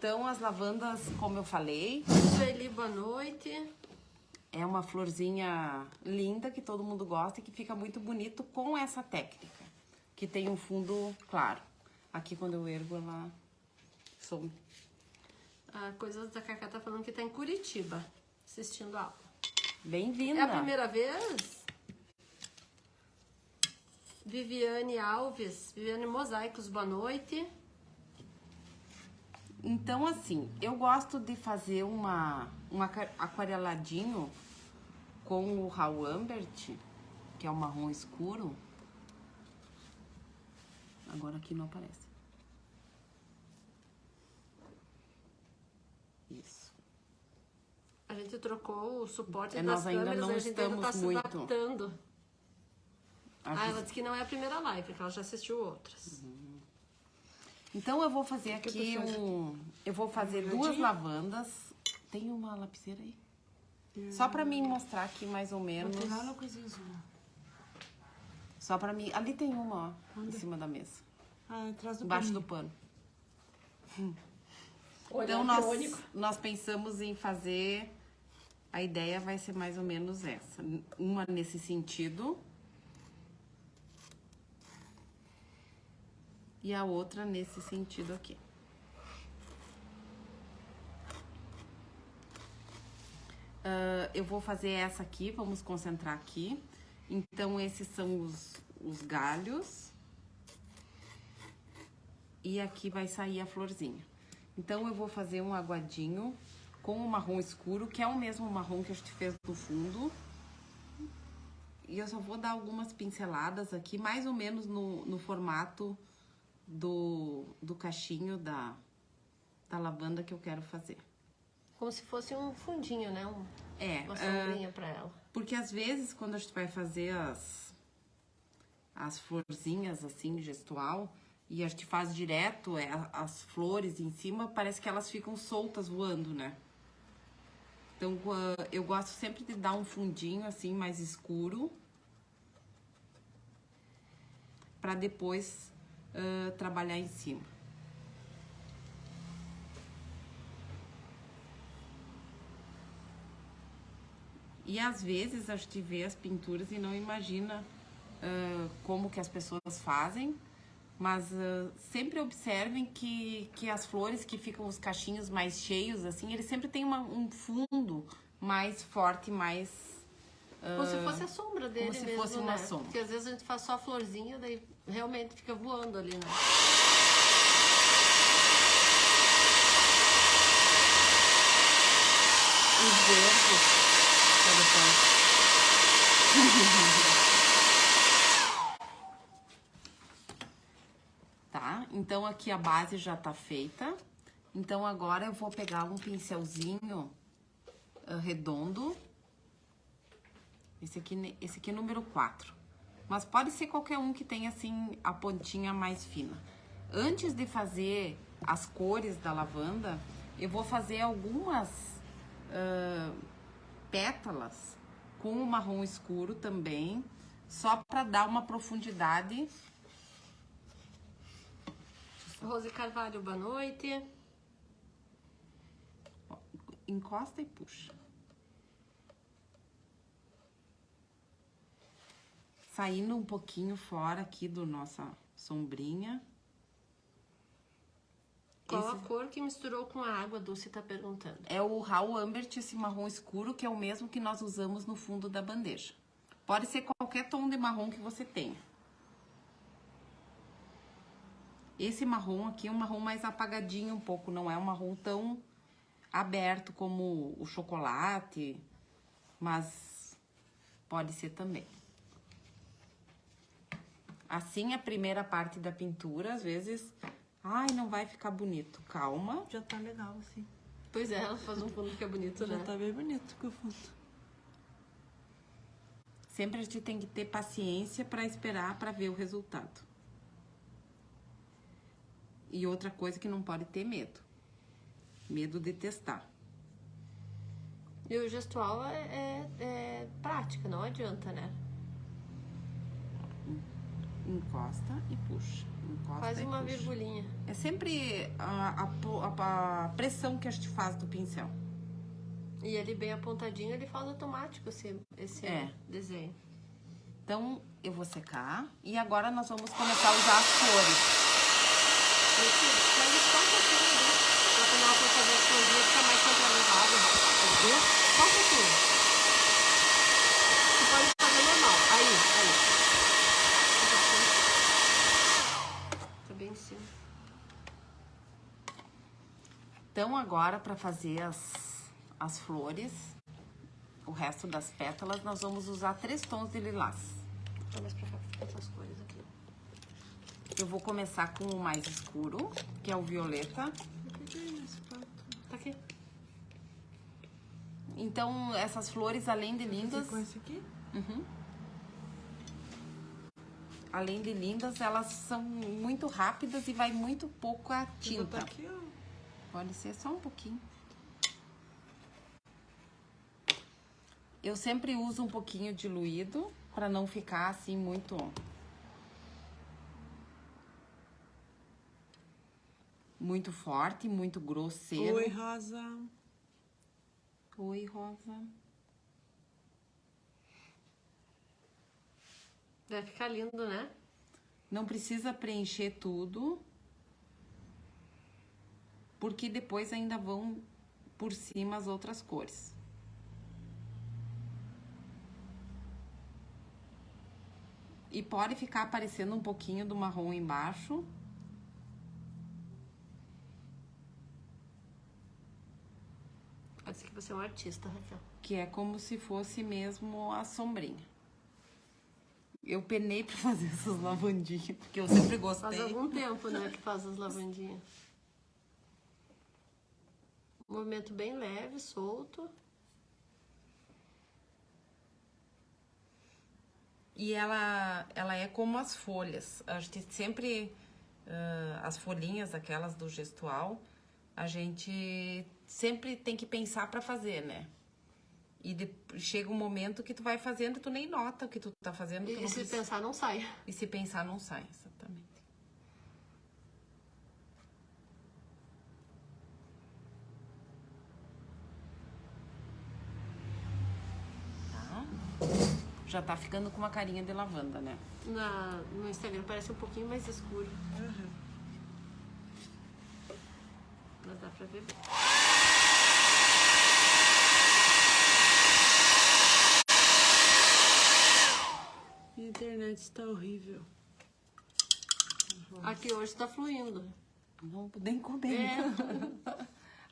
Então, as lavandas, como eu falei... Sueli, boa noite. É uma florzinha linda, que todo mundo gosta e que fica muito bonito com essa técnica. Que tem um fundo claro. Aqui, quando eu ergo, ela some. A Coisas da Cacá tá falando que tá em Curitiba, assistindo a aula. Bem-vinda! É a primeira vez? Viviane Alves, Viviane Mosaicos, boa noite. Então, assim, eu gosto de fazer um aquareladinho com o Raw Ambert, que é o marrom escuro. Agora aqui não aparece. Isso. A gente trocou o suporte das nós ainda câmeras, não a gente ainda tá estamos se muito. adaptando. Ela disse que não é a primeira live, que ela já assistiu outras. Então eu vou fazer aqui eu vou fazer duas lavandas. Tem uma lapiseira aí? Só pra mim mostrar aqui mais ou menos. Vou pegar uma coisinha azul. Só pra mim. Ali tem uma, ó, em cima da mesa. Ah, atrás do Embaixo paninho. do pano. Olhar Então crônico. nós pensamos em fazer. A ideia vai ser mais ou menos essa. Uma nesse sentido. E a outra nesse sentido aqui. Eu vou fazer essa aqui, vamos concentrar aqui. Então, esses são os galhos. E aqui vai sair a florzinha. Então, eu vou fazer um aguadinho com o marrom escuro, que é o mesmo marrom que a gente fez no fundo. E eu só vou dar algumas pinceladas aqui, mais ou menos no formato do cachinho da lavanda que eu quero fazer. Como se fosse um fundinho, né? Uma sombrinha pra ela. Porque às vezes, quando a gente vai fazer as florzinhas assim, gestual, e a gente faz direto as flores em cima, parece que elas ficam soltas voando, né? Então, eu gosto sempre de dar um fundinho assim, mais escuro, pra depois trabalhar em cima. E às vezes a gente vê as pinturas e não imagina como que as pessoas fazem, mas sempre observem que as flores que ficam os cachinhos mais cheios, assim, eles sempre têm um fundo mais forte, mais... Como se fosse a sombra dele como se mesmo, fosse uma né? sombra. Porque às vezes a gente faz só a florzinha, daí realmente fica voando ali, né? Os verdes, tá? Então aqui a base já tá feita. Então agora eu vou pegar um pincelzinho redondo. Esse aqui é número 4. Mas pode ser qualquer um que tenha, assim, a pontinha mais fina. Antes de fazer as cores da lavanda, eu vou fazer algumas pétalas com o marrom escuro também, só para dar uma profundidade. Rose Carvalho, boa noite. Encosta e puxa. Saindo um pouquinho fora aqui do nossa sombrinha. Qual a cor que misturou com a água, Dulce tá perguntando. É o Raw Ambert, esse marrom escuro, que é o mesmo que nós usamos no fundo da bandeja. Pode ser qualquer tom de marrom que você tenha. Esse marrom aqui é um marrom mais apagadinho um pouco, não é um marrom tão aberto como o chocolate, mas pode ser também. Assim, a primeira parte da pintura, às vezes, ai, não vai ficar bonito. Calma. Já tá legal, assim. Pois é, ela faz um fundo que é bonito, né? Já tá bem bonito que o fundo. Sempre a gente tem que ter paciência para esperar para ver o resultado. E outra coisa que não pode ter medo. Medo de testar. E o gestual é prática, não adianta, né? Encosta e puxa. Encosta Faz e uma puxa. virgulinha. É sempre a pressão que a gente faz do pincel. E ele bem apontadinho, ele faz automático esse desenho. Então, eu vou secar. E agora nós vamos começar a usar as cores. Mas só um pouquinho ali, pra quando ela for fazer a florzinha, ficar mais centralizada. Entendeu? Só um pouquinho. Você pode fazer normal. Aí. Tá bem em cima. Então, agora, para fazer as flores, o resto das pétalas, nós vamos usar 3 tons de lilás. Tá mais pra cá, essas cores aqui. Eu vou começar com o mais escuro, que é o violeta. Eu peguei nesse prato. Tá aqui. Então, essas flores, além de lindas... Com esse aqui? Além de lindas, elas são muito rápidas e vai muito pouco a Vou tinta. botar aqui, ó. Pode ser só um pouquinho. Eu sempre uso um pouquinho diluído, para não ficar assim muito... Muito forte, muito grosseiro. Oi, Rosa. Oi, Rosa. Vai ficar lindo, né? Não precisa preencher tudo, porque depois ainda vão por cima as outras cores. E pode ficar aparecendo um pouquinho do marrom embaixo. Parece que você é um artista, Raquel. Que é como se fosse mesmo a sombrinha. Eu penei pra fazer essas lavandinhas, porque eu sempre gostei. Faz algum tempo, né, que faz as lavandinhas. Um movimento bem leve, solto. E ela é como as folhas. A gente sempre, as folhinhas, aquelas do gestual, a gente sempre tem que pensar pra fazer, né? E chega um momento que tu vai fazendo e tu nem nota o que tu tá fazendo. E se pensar, não sai. E se pensar, não sai, exatamente. Tá? Já tá ficando com uma carinha de lavanda, né? No Instagram parece um pouquinho mais escuro. Mas dá pra ver bem. Minha internet está horrível. Aqui hoje tá fluindo. Não nem comer.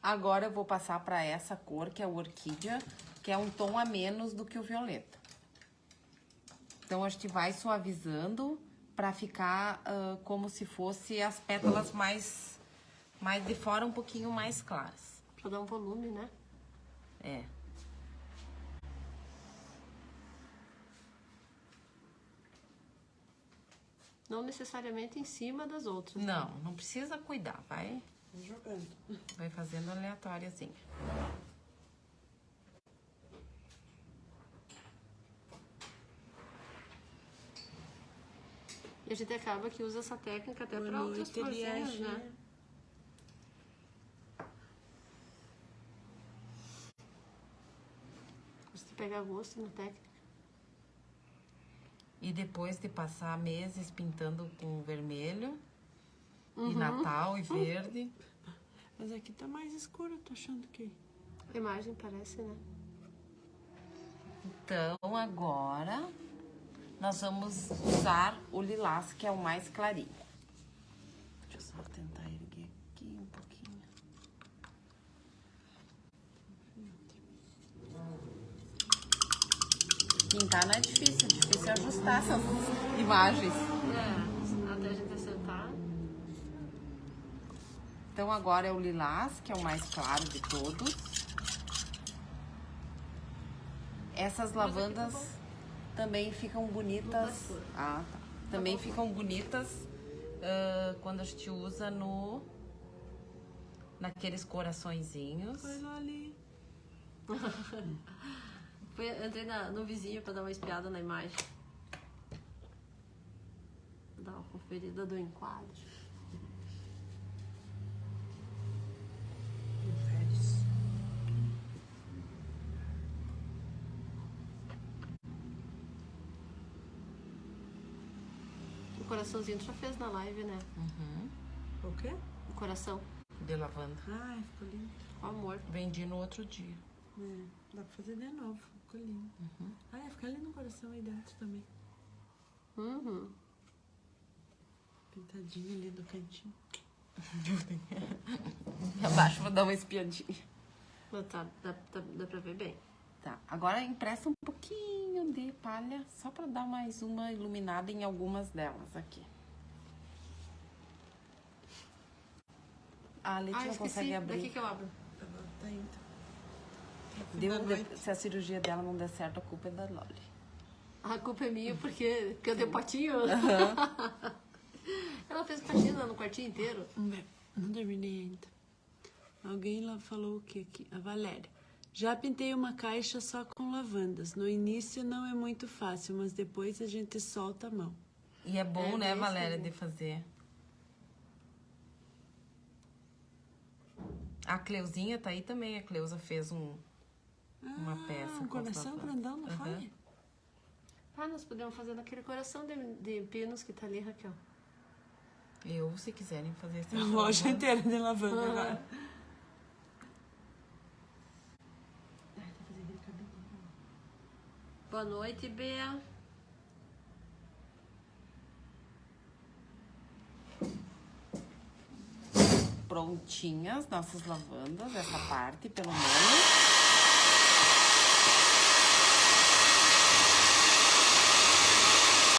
Agora eu vou passar para essa cor, que é o orquídea, que é um tom a menos do que o violeta. Então, a gente vai suavizando para ficar como se fosse as pétalas mais de fora, um pouquinho mais claras. Pra dar um volume, né? É. Não necessariamente em cima das outras. Não precisa cuidar, vai Jogando. fazendo aleatóriozinho. E a gente acaba que usa essa técnica até pra outras noite, florzinhas, Eliege. né? Você pegar gosto na técnica. E depois de passar meses pintando com vermelho, e Natal e verde. Mas aqui tá mais escuro, eu tô achando que... A imagem parece, né? Então, agora, nós vamos usar o lilás, que é o mais clarinho. Deixa eu só tentar erguer aqui um pouquinho. Pintar não é difícil ajustar essas imagens. Até a gente acertar. Então, agora é o lilás, que é o mais claro de todos. Essas lavandas também ficam bonitas. Ah, tá. Também ficam bonitas quando a gente usa naqueles coraçõezinhos. Foi lá ali. Entrei no vizinho pra dar uma espiada na imagem. Dar uma conferida do enquadro. Férias. O coraçãozinho tu já fez na live, né? O quê? O coração. De lavanda. Ai, ficou lindo. O amor. Vendi no outro dia. É, dá pra fazer de novo. Ficou lindo. Ah, fica ali no coração aí dentro também. Uhum. Pintadinho ali no cantinho. Abaixo, vou dar uma espiadinha. Mas tá, dá pra ver bem. Tá, agora empresta um pouquinho de palha, só pra dar mais uma iluminada em algumas delas aqui. A Leti não consegue abrir. Daqui que eu abro. Tá indo. Se a cirurgia dela não der certo, a culpa é da Loli. A culpa é minha porque eu dei patinho. Ela fez patina no quartinho inteiro. Não terminei ainda. Alguém lá falou o que aqui? A Valéria. Já pintei uma caixa só com lavandas. No início não é muito fácil, mas depois a gente solta a mão. E é bom, É, né, bem Valéria, bom. de fazer. A Cleuzinha tá aí também. A Cleusa fez uma peça. Um com as coração lavandas. grandão, não foi? Ah, nós podemos fazer naquele coração de pinos que tá ali, Raquel. Eu, se quiserem fazer esse A loja inteira de lavanda agora. Boa noite, Bea. Prontinhas nossas lavandas, essa parte, pelo menos.